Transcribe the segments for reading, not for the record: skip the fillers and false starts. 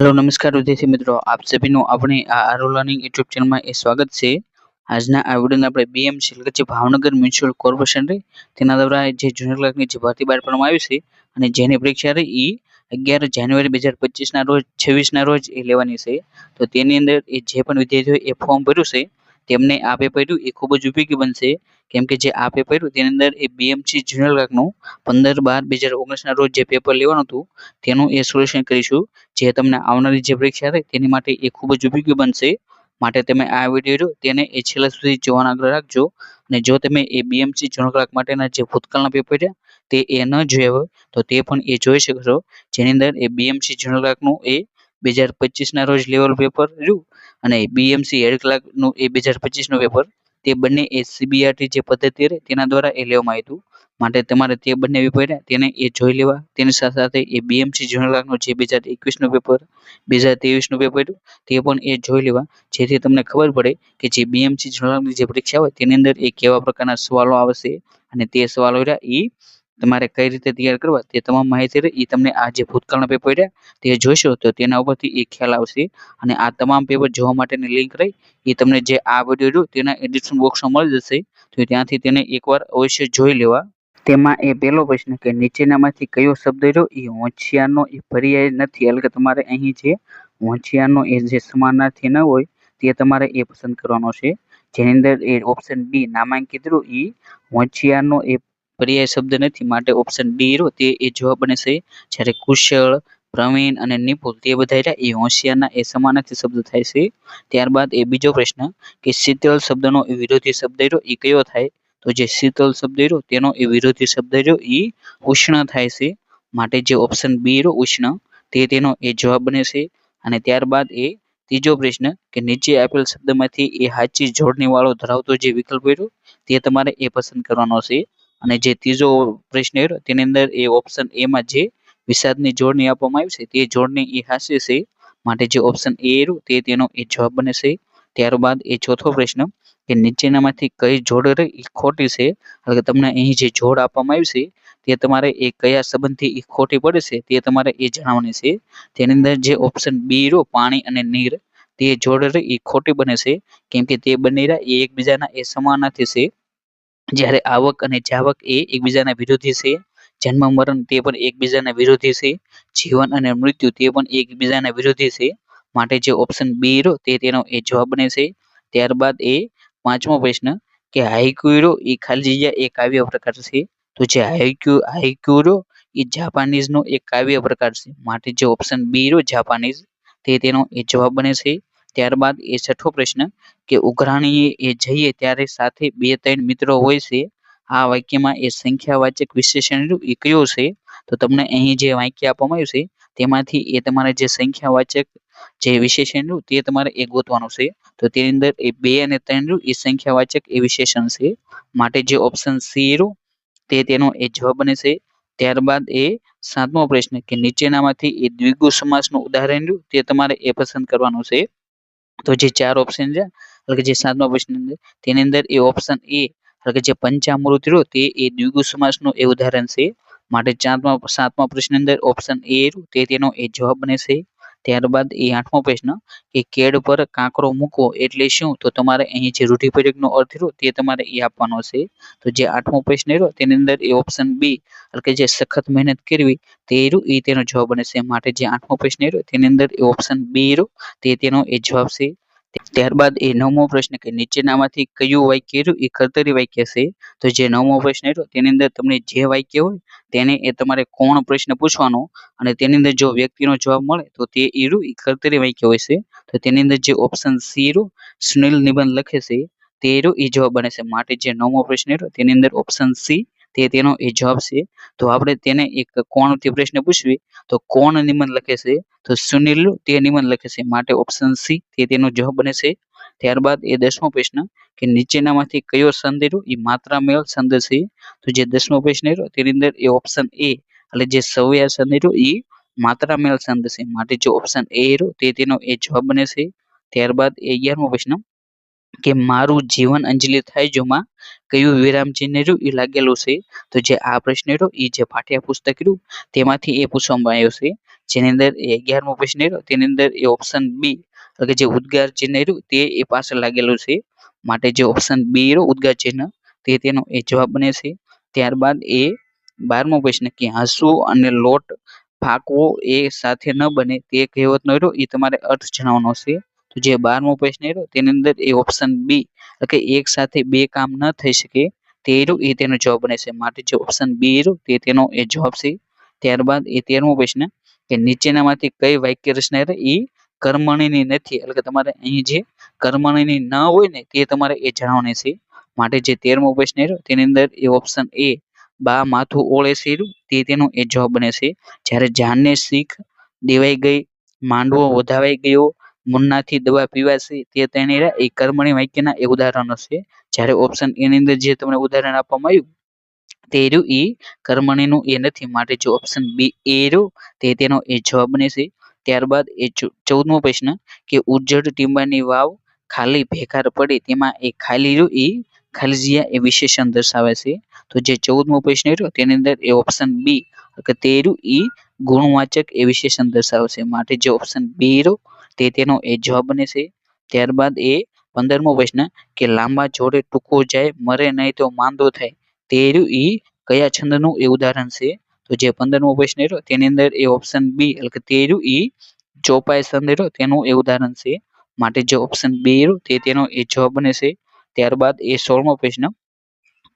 Hello नमस्कार विद्यार्थी मित्रों आप सभी નું આપણી આ આરો લર્નિંગ યુટ્યુબ ચેનલમાં સ્વાગત છે। આજના આ વિડિયોમાં આપણે બીએમસી એટલે કે ભાવનગર મ્યુનિસિપલ કોર્પોરેશન રે તેના દ્વારા જે જુનિયર ક્લાર્કની જે ભરતી બહાર પાડવામાં આવી છે અને જેની પરીક્ષા રહી ઈ 11 જાન્યુઆરી 2025 ના રોજ 26 ના રોજ એ લેવાની છે। તો તેની અંદર એ જે પણ વિદ્યાર્થીઓ એ ફોર્મ ભર્યું છે તેમને આ પેપર રહ્યું એ ખૂબ જ ઉપયોગી બનશે, કેમ કે જે આ પેપર રહ્યું તેની અંદર એ બીએમસી જુનિયર ક્લાર્કનું 15/12/2019 ના રોજ જે પેપર લેવાનું હતું તેનું એ સોલ્યુશન કરીશું, જે તમને આવનારી જે પરીક્ષા છે તેની માટે એ ખૂબ જ ઉપયોગી બનશે। માટે તમે આ વિડીયો તેને એ છેલ્લા સુધી જોવાનો આગ્રહ રાખજો। અને જો તમે એ બીએમસી જુનિયર ક્લાર્ક માટેના જે ભૂતકાળના પેપર છે તે એ ન જોયા હોય તો તે પણ એ જોઈ શકશો, જેની અંદર એ બીએમસી જુનિયર ક્લાર્કનું એ 2025 ના રોજ લેવલ પેપર રહ્યું અને બીએમસી હેડ ક્લાર્કનું એ 2025 નું પેપર, તે બંને એ સીબીઆરટી જે પદ્ધતિ રહે તેના દ્વારા એ લેવામાં આવ્યું હતું। માટે તમારે તે બંને પેપર તેને એ જોઈ લેવા, તેની સાથે સાથે એ બીએમસી જુનિયર ક્લાર્કનું જે 2021 નું પેપર 2023 નું પેપર તે પણ એ જોઈ લેવા, જેથી તમને ખબર પડે કે જે બીએમસી જુનિયર ક્લાર્કની જે પરીક્ષા હોય તેની અંદર એ કેવા પ્રકારના સવાલો આવશે અને તે સવાલો એ તમારે કઈ રીતે તૈયાર કરવા તે તમામ માહિતી રહે એ તમને આ જે ભૂતકાળના પેપર તે જોઈશો તો તેના ઉપરથી એ ખ્યાલ આવશે। અને આ તમામ પેપર જોવા માટેની લિંક રહી એ તમને જે આ વિડીયો રહ્યો તેના એડિશન બોક્સમાં મળી જશે, તો ત્યાંથી તેને એકવાર અવશ્ય જોઈ લેવા। તેમાં એ પહેલો પ્રશ્ન કે નીચેનામાંથી કયો શબ્દ રહ્યો એ હોશિયારનો એ પર્યાય નથી, એટલે કે તમારે અહીં જે હોશિયારનો એ જે સમાનાર્થી ન હોય તે તમારે એ પસંદ કરવાનો છે, જેની અંદર એ ઓપ્શન ડી નામાંકિત રહ્યો એ હોશિયારનો એ પર્યાય શબ્દ નથી, માટે ઓપ્શન ડી રહ્યો તે એ જવાબ બને છે। જ્યારે કુશળ, પ્રવીણ અને નિપુણ તે બધા એ હોશિયારના એ સમાનાર્થી શબ્દ થાય છે। ત્યારબાદ એ બીજો પ્રશ્ન કે શીતળ શબ્દનો એ વિરોધી શબ્દ રહ્યો એ કયો થાય, તો જે શીતળ શબ્દ રહ્યો તેનો એ વિરોધી શબ્દ રહ્યો એ ઉષ્ણ થાય છે, માટે જે ઓપ્શન બી રહ્યો ઉષ્ણ તે તેનો એ જવાબ બને છે। અને ત્યારબાદ એ ત્રીજો પ્રશ્ન કે નીચે આપેલ શબ્દમાંથી એ સાચી જોડણી વાળો ધરાવતો જે વિકલ્પ રહ્યો તે તમારે એ પસંદ કરવાનો છે। અને જે ત્રીજો પ્રશ્ન રહ્યો તેની અંદર એ ઓપ્શન એ માં જે વિષાદની જોડણી આપવામાં આવી છે તે જોડણી એ સાચી છે, માટે જે ઓપ્શન એ રહ્યું તે તેનો એ જવાબ બને છે। ત્યારબાદ એ ચોથો પ્રશ્ન કે નીચેનામાંથી કઈ જોડ રહી એ ખોટી છે, એટલે કે તમને અહીં જે જોડ આપવામાં આવી છે તે તમારે એ કયા સંબંધથી એ ખોટી પડે છે તે તમારે એ જણાવવાની છે। તેની અંદર જે ઓપ્શન બી રહ્યો પાણી અને નીર તે જોડ રહી એ ખોટી બને છે, કેમ કે તે બંને એ એકબીજાના એ સમાનાર્થી છે। જ્યારે આવક અને જાવક એ એકબીજાના વિરોધી છે, જન્મ મરણ તે પણ એકબીજાના વિરોધી છે, જીવન અને મૃત્યુ તે પણ એકબીજાના વિરોધી છે, માટે જે ઓપ્શન બી રહ્યો તે તેનો એ જવાબ બને છે। ત્યારબાદ એ પાંચમો પ્રશ્ન કે હાઈકુ રહ્યો એ ખાલી જગ્યા એ કાવ્ય પ્રકાર છે, તો જે હાઈકુ રહ્યો એ જાપાનીઝ નો એક કાવ્ય પ્રકાર છે, માટે જે ઓપ્શન બી રહ્યો જાપાનીઝ તે તેનો એ જવાબ બને છે। ત્યારબાદ એ છઠ્ઠો પ્રશ્ન કે ઉઘરાણીએ એ જઈએ ત્યારે સાથે 2-3 મિત્રો હોય છે, આ વાક્યમાં એ સંખ્યાવાચક વિશેષણ એ કયો છે, તો તમને અહીં જે વાક્ય આપવામાં આવ્યું છે તેમાંથી એ તમારે જે સંખ્યાવાચક જે વિશેષણ તે તમારે એ ગોતવાનું છે, તો તેની અંદર એ 2 અને 3 એ સંખ્યાવાચક એ વિશેષણ છે, માટે જે ઓપ્શન સી તે તેનો એ જવાબ બને છે। ત્યારબાદ એ સાતમો પ્રશ્ન કે નીચેનામાંથી એ દ્વિગુ સમાસનું ઉદાહરણ રહ્યું તે તમારે એ પસંદ કરવાનું છે, તો જે ચાર ઓપ્શન છે એટલે કે જે સાતમા પ્રશ્ન તેની અંદર એ ઓપ્શન એ એટલે કે જે પંચામૃત રહ્યો તે એ દ્વિગુ સમાસનું એ ઉદાહરણ છે, માટે સાતમા પ્રશ્ન અંદર ઓપ્શન એ તે તેનો એ જવાબ બને છે। ત્યારબાદ એ આઠમો પ્રશ્ન કે કેડ પર કાંકરો મૂકો એટલે શું, તો તમારે અહીં જે રૂઢિપ્રયોગનો અર્થ રહ્યો તે તમારે એ આપવાનો છે, તો જે આઠમો પ્રશ્ન રહ્યો તેની અંદર એ ઓપ્શન બી એટલે કે જે સખત મહેનત કરવી તે એ તેનો જવાબ બને છે, માટે જે આઠમો પ્રશ્ન રહ્યો તેની અંદર એ ઓપ્શન બી તે તેનો એ જવાબ છે। ત્યારબાદ એ નવમો પ્રશ્ન કે નીચેનામાંથી કયું વાક્ય રહ્યું એ કર્તરી વાક્ય છે, તો જે નવમો પ્રશ્ન રહ્યો તેની અંદર તમને જે વાક્ય હોય તેને એ તમારે કોણ પ્રશ્ન પૂછવાનો અને તેની અંદર જો વ્યક્તિનો જવાબ મળે તો તે એ કર્તરી વાક્ય હોય છે, તો તેની અંદર જે ઓપ્શન સી સુનિલ નિબંધ લખે છે તે એ જવાબ બને છે, માટે જે નવમો પ્રશ્ન રહ્યો તેની અંદર ઓપ્શન સી તે તેનો એ જવાબ છે। તો આપણે તેને એક કોણથી પ્રશ્ન પૂછવી તો કોણ નિબંધ લખે છે, તો સુનિલ તે નિબંધ લખે છે, માટે ઓપ્શન સી તે તેનો જવાબ બને છે। ત્યારબાદ એ 10મો પ્રશ્ન કે નીચેનામાંથી કયો સંદ એ માત્રા મેળ સંદ છે, તો જે 10મો પ્રશ્ન તેની અંદર એ ઓપ્શન એ એટલે જે સવયા સંદ એ માત્રા મેળ સંદ છે, માટે જે ઓપ્શન એ તે તેનો એ જવાબ બને છે। ત્યારબાદ એ 11મો પ્રશ્ન કે મારું જીવન અંજલિ થાય જોમાં કયું વિરામ ચિહ્ન એ લાગેલું છે, તો જે આ પ્રશ્ન એ જે પાઠ્યપુસ્તક તેમાંથી એ પૂછવામાં આવ્યો છે, જેની અંદર એ 11મો પ્રશ્ન રહ્યો તેની અંદર એ ઓપ્શન બી એટલે કે જે ઉદ્ગાર ચિહ્ન રહ્યું તે એ પાછળ લાગેલું છે, માટે જે ઓપ્શન બી રહ્યો ઉદ્ગાર ચિહ્ન તે તેનો એ જવાબ બને છે. ત્યારબાદ એ 12મો પ્રશ્ન કે હસવું અને લોટ ફાંકવો એ સાથે ન બને તે કહેવતનો રહ્યો એ તમારે અર્થ જણાવવાનો છે. તો જે 12મો પ્રશ્ન રહ્યો તેની અંદર એ ઓપ્શન બી એટલે કે એક સાથે બે કામ ન થઈ શકે તે રહ્યું એ તેનો જવાબ બને છે, માટે જે ઓપ્શન બી રહ્યું તે તેનો એ જવાબ છે. ત્યારબાદ એ 13મો પ્રશ્ન કે નીચેનામાંથી કઈ વાક્ય રચના એ કર્મણીની નથી એટલે કે તમારે અહીં જે કર્મણીની ન હોય ને તે તમારે એ જણાવવાની છે, માટે જે 13મો પ્રશ્ન રહ્યો તેની અંદર એ ઓપ્શન એ બા માથું ઓળે છે તે તેનો એ જવાબ બને છે. જ્યારે જાનને શીખ દેવાઈ ગઈ, માંડવો વધાવાઈ ગયો, મુન્નાથી દવા પીવાશે તે તેની એ કર્મણી વાક્યના એ ઉદાહરણો છે. જ્યારે ઓપ્શન એ ની અંદર જે તમને ઉદાહરણ આપવામાં આવ્યું તે રહ્યું એ કર્મણીનું એ નથી, માટે જે ઓપ્શન બી એ રહ્યું તે તેનો એ જવાબ બને છે. ત્યારબાદ એ 14મો પ્રશ્ન કે ઉજ્જડ ટીંબાની વાવ ખાલી ભેખાર પડી તેમાં એ ખાલી રહ્યું એ ખાલી જગ્યા એ વિશેષણ દર્શાવે છે. તો જે 14મો પ્રશ્ન રહ્યો તેની અંદર એ ઓપ્શન બી કે તે રહ્યું એ ગુણવાચક એ વિશેષણ દર્શાવે છે, માટે જે ઓપ્શન બી રહ્યો તે તેનો એ જવાબ બને છે. ત્યારબાદ એ 15મો પ્રશ્ન કે લાંબા જોડે ટૂંકો જાય મરે નહીં તો માંદો થાય તે રહ્યું એ કયા છંદનું એ ઉદાહરણ છે. તો જે 15મો પ્રશ્ન રહ્યો તેની અંદર એ ઓપ્શન બી એટલે કે તે રહ્યું એ ચોપાઈ છંદ રહ્યો તેનું એ ઉદાહરણ છે, માટે જે ઓપ્શન બી રહ્યું તે તેનો એ જવાબ બને છે. ત્યારબાદ એ 16મો પ્રશ્ન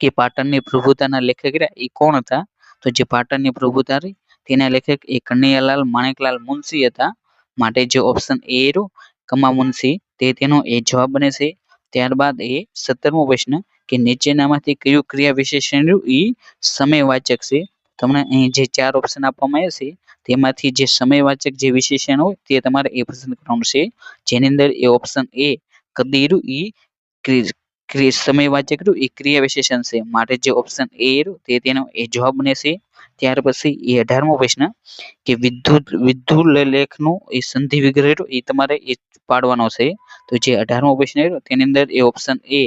કે પાટણની પ્રભુતાના લેખક રહ્યા એ કોણ હતા? તો જે પાટણની પ્રભુતા રહી તેના લેખક એ કનૈયાલાલ માણેકલાલ મુનશી હતા, માટે જે ઓપ્શન એ રહ્યો કમા મુનશી તે તેનો એ જવાબ બને છે. ત્યારબાદ એ 17મો પ્રશ્ન કે નીચેનામાંથી કયું ક્રિયા વિશેષણ રહ્યું એ સમયવાચક છે? તમને અહીં જે 4 ઓપ્શન આપવામાં આવ્યા છે તેમાંથી જે સમયવાચક જે વિશેષણ હોય તે તમારે એ પસંદ કરવાનું છે, જેની અંદર એ ઓપ્શન એ કદી રહ્યું એ સમયવાચક રહ્યું એ ક્રિયા વિશેષણ છે, માટે જે ઓપ્શન એ રહ્યું તે તેનો એ જવાબ બને છે. ત્યાર પછી એ 18મો પ્રશ્ન કે વિદ્યુલ્લેખનું એ સંધિ વિગ્રહ રહ્યું એ તમારે એ પાડવાનો છે. તો જે 18મો પ્રશ્ન રહ્યો તેની અંદર એ ઓપ્શન એ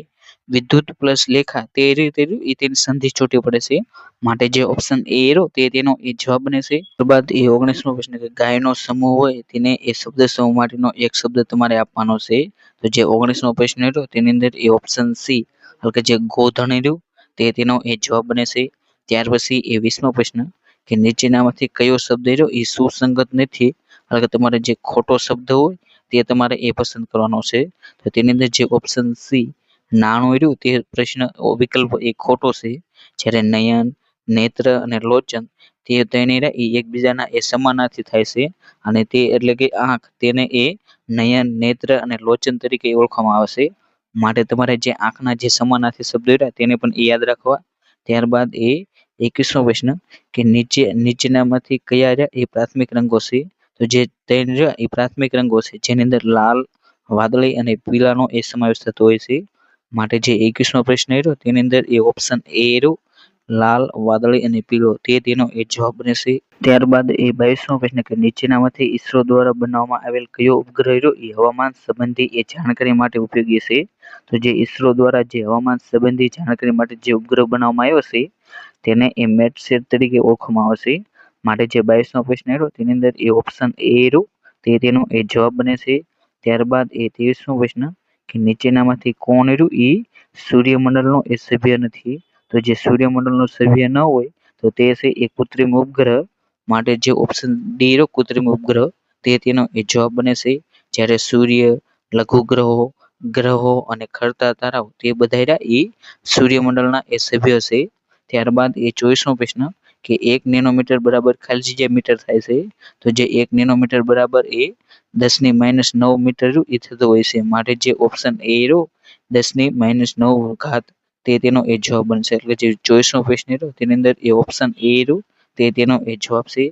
વિદ્યુત પ્લસ લેખા તે રીતે એ તેની સંધિ છૂટી પડે છે, માટે જે ઓપ્શન એ રહ્યો તે તેનો એ જવાબ બને છે. ત્યારબાદ એ 19મો પ્રશ્ન કે ગાયનો સમૂહ હોય તેને એ શબ્દ સમૂહ માટેનો એક શબ્દ તમારે આપવાનો છે. તો જે 19મો પ્રશ્ન રહ્યો તેની અંદર એ ઓપ્શન સી એટલે કે જે ગોધણ રહ્યું તે તેનો એ જવાબ બને છે. ત્યાર પછી એ 20મો પ્રશ્ન કે નીચેનામાંથી કયો શબ્દ રહ્યો એ સુસંગત નથી એટલે કે તમારે જે ખોટો શબ્દ હોય તે તમારે એ પસંદ કરવાનો છે. તો તેની અંદર જે ઓપ્શન સી નાણું રહ્યું તે પ્રશ્ન વિકલ્પ એ ખોટો છે. જ્યારે નયન, નેત્ર અને લોચન તે તેની એ એકબીજાના એ સમાનાર્થી થાય છે, અને તે એટલે કે આંખ તેને એ નયન, નેત્ર અને લોચન તરીકે ઓળખવામાં આવે છે, માટે તમારે જે આંખના જે સમાનાર્થી શબ્દો રહ્યા તેને પણ એ યાદ રાખવા. ત્યારબાદ એ 21મો પ્રશ્ન કે નીચેનામાંથી કયા રહ્યા એ પ્રાથમિક રંગો છે? તો જે 3 રહ્યા એ પ્રાથમિક રંગો છે, જેની અંદર લાલ, વાદળી અને પીળાનો એ સમાવેશ થતો હોય છે, માટે જે 21મો પ્રશ્ન રહ્યો તેની અંદર એ ઓપ્શન એ રહ્યો લાલ, વાદળી અને પીળો તે તેનો એ જવાબ બને છે. ત્યારબાદ એ 22મો પ્રશ્ન કે નીચેનામાંથી ઈસરો દ્વારા બનાવવામાં આવેલ કયો ઉપગ્રહ રહ્યો એ હવામાન સંબંધી એ જાણકારી માટે ઉપયોગી છે? તો જે ઈસરો દ્વારા જે હવામાન સંબંધી જાણકારી માટે જે ઉપગ્રહ બનાવવામાં આવ્યો છે તેને એ મેટસેટ તરીકે ઓળખવામાં આવે છે, માટે જે 22મો પ્રશ્ન રહ્યો તેની અંદર એ ઓપ્શન એ રહ્યો તે તેનો એ જવાબ બને છે. ત્યારબાદ એ 23મો પ્રશ્ન કે નીચેનામાંથી કોણ રહ્યું એ સૂર્યમંડળનો એ સભ્ય નથી? તો જે સૂર્યમંડળનો સભ્ય ન હોય તો તે છે એ કૃત્રિમ ઉપગ્રહ, માટે જે ઓપ્શન ડી રહ્યો કૃત્રિમ ઉપગ્રહ તે તેનો એ જવાબ બને છે. જ્યારે સૂર્ય, લઘુગ્રહો, ગ્રહો અને ખરતા તારાઓ તે બધા એ સૂર્યમંડળના એ સભ્ય છે. ત્યારબાદ એ 24મો પ્રશ્ન કે 1 નેનોમીટર બરાબર ખાલી જગ્યા મીટર થાય છે? તો જે 1 નેનોમીટર બરાબર એ 10⁻⁹ મીટર એ થતો હોય છે, માટે જે ઓપ્શન એ રહ્યો 10⁻⁹ ઘાત તે તેનો એ જવાબ બનશે, એટલે જે 24મો પ્રશ્ન રહ્યો તેની અંદર એ ઓપ્શન એ રહ્યો તે તેનો એ જવાબ છે.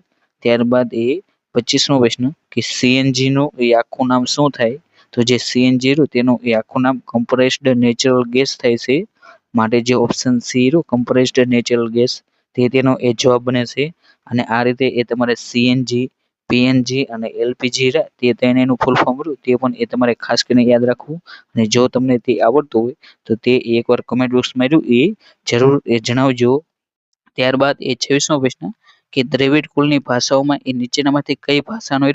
ત્યારબાદ એ 25મો પ્રશ્ન કે સીએનજી નું એ આખું નામ શું થાય? તો જે સીએનજી રહ્યું તેનું એ આખું નામ કમ્પ્રેસ્ડ નેચરલ ગેસ થાય છે, માટે જે ઓપ્શન સી રહ્યું કમ્પ્રેસ્ડ નેચરલ ગેસ તે તેનો એ જવાબ બને છે. અને આ રીતે એ તમારે સીએનજી, પીએનજી અને એલપીજી તે ત્રણેયનું ફૂલ ફોર્મ રહ્યું તે પણ એ તમારે ખાસ કરીને યાદ રાખવું, અને જો તમને તે આવડતું હોય તો તે એકવાર કમેન્ટ બોક્સમાં રહ્યું એ જરૂર એ જણાવજો. ત્યારબાદ એ 26મો પ્રશ્ન કે દ્રવિડ કુળની ભાષાઓમાં એ નીચેનામાંથી કઈ ભાષાનો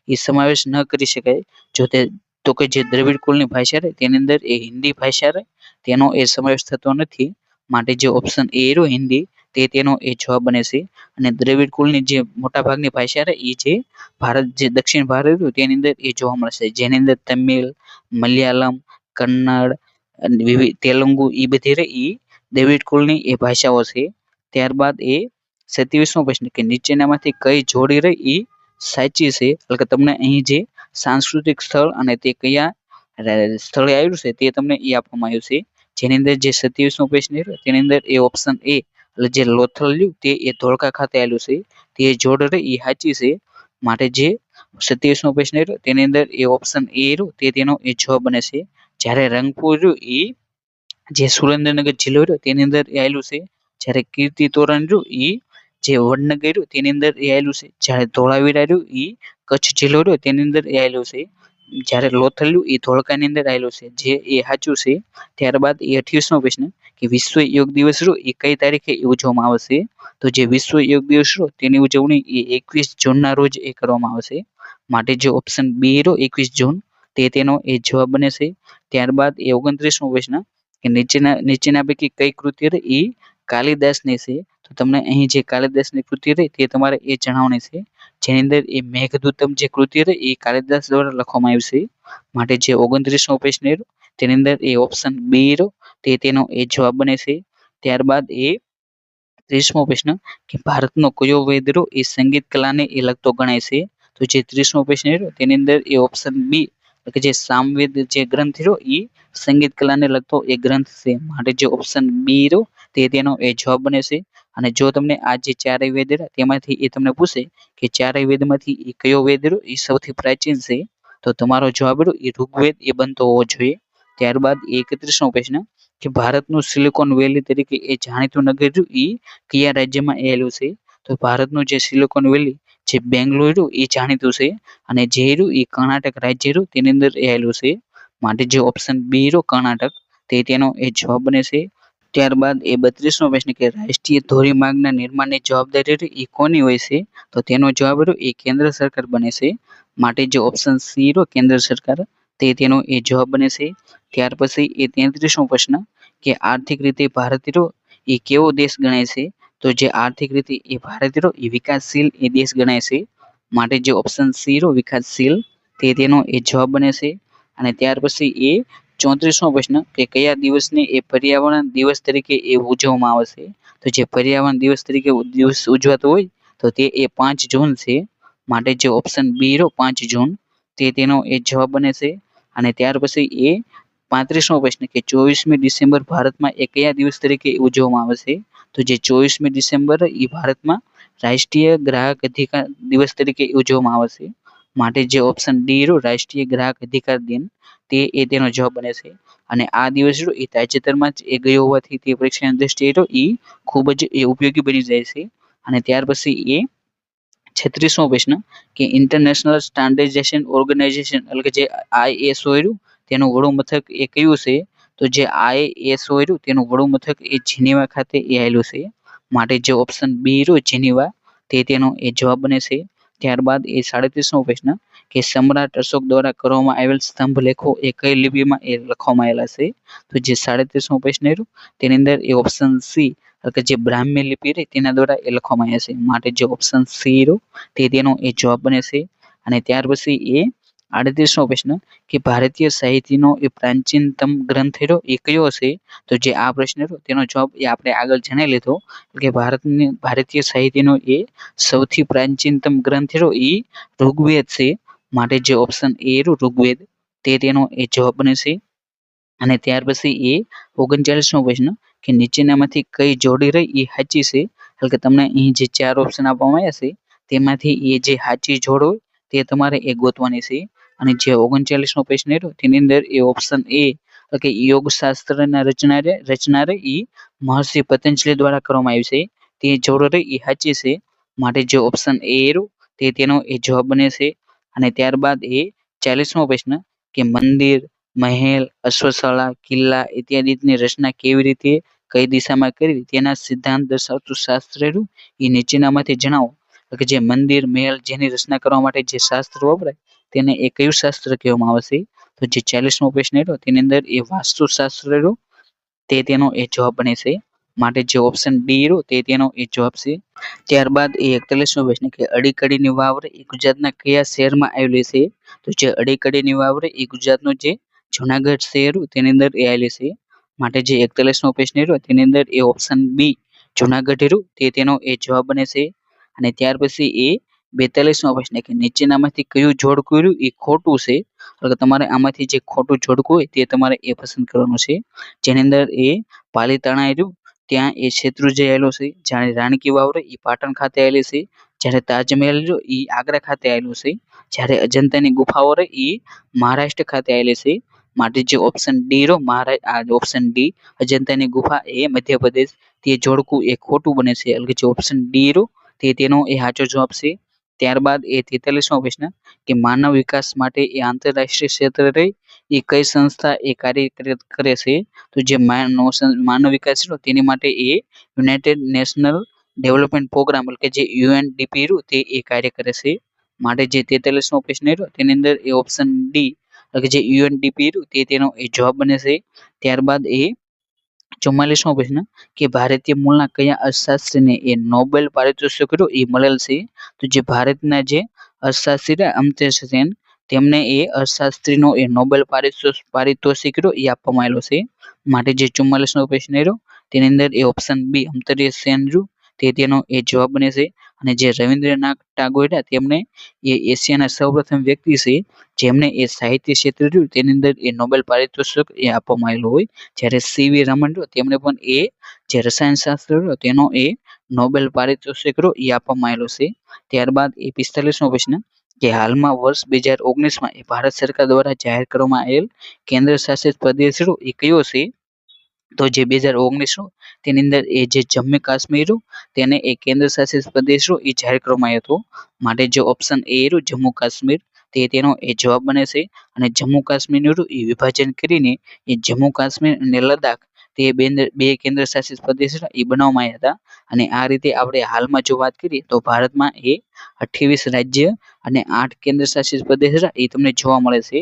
એ સમાવેશ ન કરી શકાય? જો તે તો કે જે દ્રવિડ કુળની ભાષા રહે તેની અંદર એ હિન્દી ભાષા રહે તેનો એ સમાવેશ થતો નથી, માટે જે ઓપ્શન એ હિન્દી તે તેનો એ જવાબ બને છે. અને દ્રવિડ કુળની જે મોટા ભાગની ભાષા રહે એ જે ભારત જે દક્ષિણ ભારત રહ્યું તેની અંદર એ જોવા મળશે, જેની અંદર તમિલ, મલયાલમ, કન્નડ, વિવિધ તેલુગુ એ બધી રહી એ દ્રવિડ કુળની એ ભાષાઓ છે. ત્યારબાદ એ 27મો પ્રશ્ન કે નીચેનામાંથી કઈ જોડી રહી એ સાચી છે? એટલે કે તમને અહીં જે સાંસ્કૃતિક સ્થળ અને તે કયા સ્થળે આવ્યું છે તે તમને એ આપવામાં આવ્યું છે. જેની અંદર જે 27મો પ્રશ્ન તેની અંદર એ ઓપ્શન એ એટલે જે લોથલ રહ્યું તે એ ધોળકા ખાતે આવેલું છે, તે જોડ રહી એ સાચી છે. માટે જે 27મો પ્રશ્ન તેની અંદર એ ઓપ્શન એ તે તેનો એ જવાબ બને છે. જ્યારે રંગપુર રહ્યું એ જે સુરેન્દ્રનગર જિલ્લો રહ્યો તેની અંદર એ આવેલું છે. જ્યારે કીર્તિ તોરણ રહ્યું એ જે વડનગર રહ્યું તેની અંદર એ આવેલું છે. જ્યારે ધોળાવીરા રહ્યું એ કચ્છ જિલ્લો રહ્યો તેની અંદર એ આવેલું છે. જ્યારે લોથલ રહ્યું એ ધોળકાની અંદર આવેલું છે, જે એ સાચું છે. ત્યારબાદ એ 28મો પ્રશ્ન કે વિશ્વ યોગ દિવસ રહ્યો એ કઈ તારીખે ઉજવવામાં આવશે? તો જે વિશ્વ યોગ દિવસ રહ્યો તેની ઉજવણી એ 21 જૂનના રોજ એ કરવામાં આવશે, માટે જે ઓપ્શન બી રહ્યો 21 જૂન તે તેનો એ જવાબ બને છે. ત્યારબાદ એ 29મો પ્રશ્ન કે નીચેના પૈકી કઈ કૃતિ એ કાલિદાસની છે? તો તમને અહીં જે કાલિદાસની કૃતિ રહી તે તમારે એ જણાવવાની છે, જેની અંદર એ મેઘદૂતમ જે કૃતિ રહી એ કાલિદાસ દ્વારા લખવામાં આવી છે, માટે જે 29મો પ્રશ્ન તેની અંદર એ ઓપ્શન બી તે તેનો એ જવાબ બને છે. ત્યારબાદ એ 30મો પ્રશ્ન કે ભારતનો કયો વેદ એ સંગીત કલાને એ લગતો ગણાય છે? તો જે 30મો પ્રશ્ન તેની અંદર એ ઓપ્શન બી કે જે સામવેદ જે ગ્રંથ રહ્યો એ સંગીત કલાને લગતો એ ગ્રંથ છે, માટે જે ઓપ્શન બી તે તેનો એ જવાબ બને છે. અને જો તમને આ જે ચારેય વેદ તેમાંથી એ તમને પૂછે કે ચારેય વેદમાંથી એ કયો વેદ એ સૌથી પ્રાચીન છે, તો તમારો જવાબ એ ઋગ્વેદ એ બનતો હોવો જોઈએ. ત્યારબાદ 31મો પ્રશ્ન કે ભારતનું સિલિકોન વેલી તરીકે એ જાણીતું નગર એ કયા રાજ્યમાં આવેલું છે? તો ભારતનું જે સિલિકોન વેલી જે બેંગ્લોર એ જાણીતું છે, અને જે એ કર્ણાટક રાજ્ય તેની અંદર એ આવેલું છે, માટે જે ઓપ્શન બી કર્ણાટક તે તેનો એ જવાબ બને છે. ત્યારબાદ એ 32મો પ્રશ્ન કે રાષ્ટ્રીય ધોરીમાર્ગના નિર્માણની જવાબદારી એ કોની હોય છે? તો તેનો જવાબ એ કેન્દ્ર સરકાર બને છે, માટે જે ઓપ્શન સી કેન્દ્ર સરકાર તે તેનો એ જવાબ બને છે. ત્યાર પછી એ 33મો પ્રશ્ન કે આર્થિક રીતે ભારત એ કેવો દેશ ગણાય છે? તો જે આર્થિક રીતે એ ભારત એ વિકાસશીલ એ દેશ ગણાય છે, માટે જે ઓપ્શન સી વિકાસશીલ તે તેનો એ જવાબ બને છે. અને ત્યાર પછી એ 34મો પ્રશ્ન કે કયા દિવસને એ પર્યાવરણ દિવસ તરીકે એ ઉજવવામાં આવે છે? તો જે પર્યાવરણ દિવસ તરીકે દિવસ ઉજવાતો હોય તો તે એ 5 જૂન છે, માટે જે ઓપ્શન બી 5 જૂન તે તેનો એ જવાબ બને છે. અને ત્યાર પછી એ 35મો પ્રશ્ન કે 24મી ડિસેમ્બર ભારતમાં એ કયા દિવસ તરીકે ઉજવવામાં આવે છે? તો જે 24મી ડિસેમ્બર એ ભારતમાં રાષ્ટ્રીય ગ્રાહક અધિકાર દિવસ તરીકે ઉજવવામાં આવે છે, માટે જે ઓપ્શન ડી રાષ્ટ્રીય ગ્રાહક અધિકાર દિન તે એ તેનો જવાબ બને છે. અને આ દિવસ એ તાજેતરમાં જ એ ગયો હોવાથી તે પરીક્ષાની દ્રષ્ટિએ એ ખૂબ જ એ ઉપયોગી બની જાય છે. અને ત્યાર પછી એ 36મો પ્રશ્ન કે ઇન્ટરનેશનલ સ્ટાન્ડર્ડાઇઝેશન ઓર્ગેનાઇઝેશન એટલે કે જે ISO તેનું વડું મથક એ કયું છે? તો જે ISO તેનું વડું મથક એ જીનીવા ખાતે એ આવેલું છે, માટે જે ઓપ્શન બી જીનીવા તે તેનો એ જવાબ બને છે. ત્યારબાદ એ 37મો પ્રશ્ન કે સમ્રાટ અશોક દ્વારા કરવામાં આવેલ સ્તંભ લેખો એ કઈ લિપિમાં એ લખવામાં આવેલા છે? તો જે 37મો પ્રશ્ન તેની અંદર એ ઓપ્શન સી કે જે બ્રાહ્મી લિપિ તેના દ્વારા એ લખવામાં આવ્યા છે, માટે જે ઓપ્શન સી તે તેનો એ જવાબ બને છે. અને ત્યાર પછી એ 38મો પ્રશ્ન કે ભારતીય સાહિત્યનો એ પ્રાચીનતમ ગ્રંથ એ કયો છે? તો જે આ પ્રશ્ન તેનો જવાબ એ આપણે આગળ જાણી લીધો કે ભારતીય સાહિત્યનો એ સૌથી પ્રાચીનતમ ગ્રંથ એ ઋગ્વેદ છે, માટે જે ઓપ્શન એ ઋગ્વેદ તે તેનો એ જવાબ બને છે. અને ત્યાર પછી એ 39મો પ્રશ્ન કે નીચેનામાંથી કઈ જોડી રહી એ સાચી છે? એટલે કે તમને અહીં જે 4 ઓપ્શન આપવામાં આવ્યા છે તેમાંથી એ જે સાચી જોડ હોય તે તમારે એ ગોતવાની છે. અને જે 39મો પ્રશ્ન તેની અંદર એ ઓપ્શન એ કે યોગશાસ્ત્રના રચના એ મહર્ષિ પતંજલિ દ્વારા કરવામાં આવી છે, તે જોડ એ સાચી છે, માટે જે ઓપ્શન એ તે તેનો એ જવાબ બને છે. અને ત્યારબાદ એ 40મો પ્રશ્ન કે મંદિર, મહેલ, અશ્વશાળા, કિલ્લા ઇત્યાદિની રચના કેવી રીતે કઈ દિશામાં કરવી તેના સિદ્ધાંત દર્શાવતું શાસ્ત્ર રહ્યું એ નીચેનામાંથી જણાવો. કે જે મંદિર મહેલ જેની રચના કરવા માટે જે શાસ્ત્ર વપરાય તેને એ કયું શાસ્ત્ર કહેવામાં આવે છે? તો જે 40મો પ્રશ્ન રહ્યો તેની અંદર એ વાસ્તુશાસ્ત્ર રહ્યું તે તેનો એ જવાબ બને છે. માટે જે ઓપ્શન ડી રહ્યો તે તેનો એ જવાબ છે. ત્યારબાદ એ 41મો પ્રશ્ન કે અડીકડીની વાવ એ ગુજરાતના કયા શહેરમાં આવેલી છે? તો જે અડીકડીની વાવ એ ગુજરાતનું જે જુનાગઢ શહેર તેની અંદર એ આવેલી છે. માટે જે 41મો પ્રશ્ન રહ્યો તેની અંદર એ ઓપ્શન બી જુનાગઢ રહ્યું તે તેનો એ જવાબ બને છે. અને ત્યાર પછી એ 42મો પ્રશ્ન કે નીચેનામાંથી કયું જોડકું રહ્યું એ ખોટું છે? તો તમારે આમાંથી જે ખોટું જોડકું હોય તે તમારે એ પસંદ કરવાનું છે. જેની અંદર એ પાલીતાણા રહ્યું ત્યાં એ શેત્રુંજય આવેલો છે. જ્યારે રાણકી વાવ એ પાટણ ખાતે આવેલી છે. જ્યારે તાજમહેલ રહ્યો એ આગ્રા ખાતે આવેલું છે. જ્યારે અજંતાની ગુફાઓ એ મહારાષ્ટ્ર ખાતે આવેલી છે. માટે જે ઓપ્શન ડી રહ્યો ઓપ્શન ડી અજંતાની ગુફા એ મધ્યપ્રદેશ તે જોડકું એ ખોટું બને છે. એટલે કે જે ઓપ્શન ડી રહ્યો તે તેનો એ સાચો જવાબ છે. ત્યારબાદ એ 43મો પ્રશ્ન કે માનવ વિકાસ માટે એ આંતરરાષ્ટ્રીય ક્ષેત્ર રહી એ કઈ સંસ્થા એ કાર્ય કરે છે? તો જે માનવ વિકાસ રહ્યો તેની માટે એ યુનાઇટેડ નેશનલ ડેવલપમેન્ટ પ્રોગ્રામ એટલે કે જે UNDP રહ્યું તે એ કાર્ય કરે છે. માટે જે 43મો પ્રશ્ન રહ્યો તેની અંદર એ ઓપ્શન ડી એટલે કે જે UNDP રહ્યું તે તેનો એ જવાબ બને છે. ત્યારબાદ એ 44મો પ્રશ્ન કે ભારતીય મૂળના કયા અર્થશાસ્ત્રીને એ નોબેલ પારિતોષિક એ મળેલ છે? તો જે ભારતના જે અર્થશાસ્ત્રી અમર્ત્ય સેન તેમને એ અર્થશાસ્ત્રીનો એ નોબેલ પારિતોષિક એ આપવામાં આવેલો છે. માટે જે 44મો પ્રશ્ન રહ્યો તેની અંદર એ ઓપ્શન બી અમર્ત્ય સેન રહ્યું તે તેનો એ જવાબ બને છે. અને જે રવિન્દ્રનાથ ટાગોર તેમને એ એશિયાના સૌપ્રથમ વ્યક્તિ છે જેમને એ સાહિત્ય ક્ષેત્ર રહ્યું તેની અંદર એ નોબેલ પારિતોષિક એ આપવામાં આવેલું હોય. જ્યારે CV રમન રહ્યો તેમને પણ એ જે રસાયણશાસ્ત્ર રહ્યો તેનો એ નોબેલ પારિતોષિક એ આપવામાં આવેલો છે. ત્યારબાદ એ 45મો પ્રશ્ન કે હાલમાં વર્ષ 2019માં એ ભારત સરકાર દ્વારા જાહેર કરવામાં આવેલ કેન્દ્ર શાસિત પ્રદેશ એ કયો છે? તો જે 2019 તેની અંદર એ જે જમ્મુ કાશ્મીર તેને એ કેન્દ્ર શાસિત પ્રદેશ એ જાહેર કરવામાં આવ્યો હતો. માટે જે ઓપ્શન એ રહ્યું જમ્મુ કાશ્મીર તે તેનો એ જવાબ બને છે. અને જમ્મુ કાશ્મીરનું એ વિભાજન કરીને એ જમ્મુ કાશ્મીર અને લદ્દાખ તે બે કેન્દ્ર શાસિત પ્રદેશ એ બનાવવામાં આવ્યા હતા. અને આ રીતે આપણે હાલમાં જો વાત કરીએ તો ભારતમાં એ 28 રાજ્ય અને 8 કેન્દ્ર શાસિત પ્રદેશ એ તમને જોવા મળે છે.